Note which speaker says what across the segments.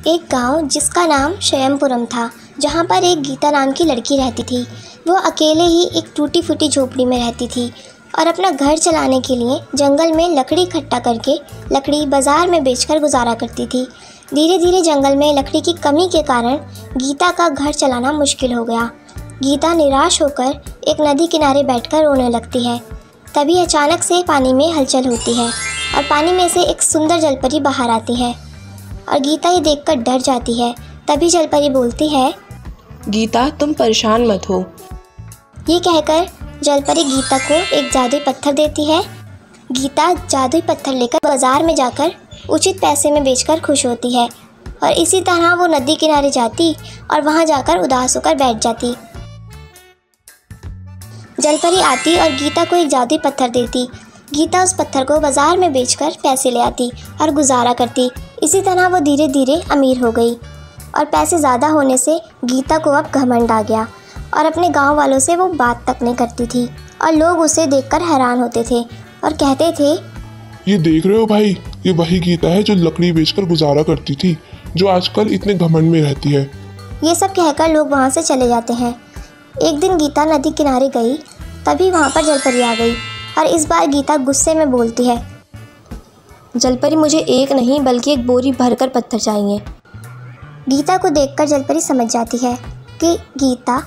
Speaker 1: एक गांव जिसका नाम श्यमपुरम था, जहां पर एक गीता नाम की लड़की रहती थी। वो अकेले ही एक टूटी फूटी झोपड़ी में रहती थी और अपना घर चलाने के लिए जंगल में लकड़ी इकट्ठा करके लकड़ी बाज़ार में बेचकर गुजारा करती थी। धीरे धीरे जंगल में लकड़ी की कमी के कारण गीता का घर चलाना मुश्किल हो गया। गीता निराश होकर एक नदी किनारे बैठकर रोने लगती है। तभी अचानक से पानी में हलचल होती है और पानी में से एक सुंदर जलपरी बाहर आती है और गीता ये देखकर डर जाती है। तभी जलपरी बोलती है,
Speaker 2: गीता तुम परेशान मत हो।
Speaker 1: ये कहकर जलपरी गीता को एक जादुई पत्थर देती है। गीता जादुई पत्थर लेकर बाजार में जाकर उचित पैसे में बेचकर खुश होती है और इसी तरह वो नदी किनारे जाती और वहाँ जाकर उदास होकर बैठ जाती। जलपरी आती और गीता को एक जादुई पत्थर देती। गीता उस पत्थर को बाजार में बेचकर पैसे ले आती और गुजारा करती। इसी तरह वो धीरे धीरे अमीर हो गई और पैसे ज़्यादा होने से गीता को अब घमंड आ गया और अपने गांव वालों से वो बात तक नहीं करती थी और लोग उसे देखकर हैरान होते थे और कहते थे,
Speaker 3: ये देख रहे हो भाई, ये वही गीता है जो लकड़ी बेचकर गुजारा करती थी, जो आजकल इतने घमंड में रहती है।
Speaker 1: ये सब कहकर लोग वहाँ से चले जाते हैं। एक दिन गीता नदी किनारे गई, तभी वहाँ पर जलपरी आ गई और इस बार गीता गुस्से में बोलती है,
Speaker 2: जलपरी मुझे एक नहीं बल्कि एक बोरी भरकर पत्थर चाहिए।
Speaker 1: गीता को देखकर जलपरी समझ जाती है कि गीता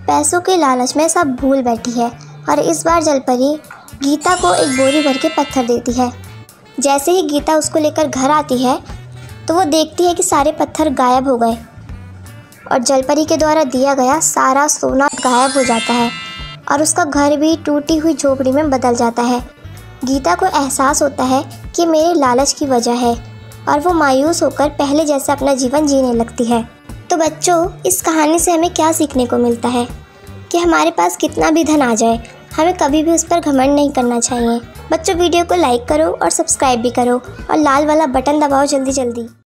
Speaker 1: पैसों के लालच में सब भूल बैठी है और इस बार जलपरी गीता को एक बोरी भर के पत्थर देती है। जैसे ही गीता उसको लेकर घर आती है तो वो देखती है कि सारे पत्थर गायब हो गए और जलपरी के द्वारा दिया गया सारा सोना गायब हो जाता है और उसका घर भी टूटी हुई झोपड़ी में बदल जाता है। गीता को एहसास होता है कि मेरे लालच की वजह है और वो मायूस होकर पहले जैसा अपना जीवन जीने लगती है। तो बच्चों, इस कहानी से हमें क्या सीखने को मिलता है कि हमारे पास कितना भी धन आ जाए, हमें कभी भी उस पर घमंड नहीं करना चाहिए। बच्चों, वीडियो को लाइक करो और सब्सक्राइब भी करो और लाल वाला बटन दबाओ जल्दी जल्दी।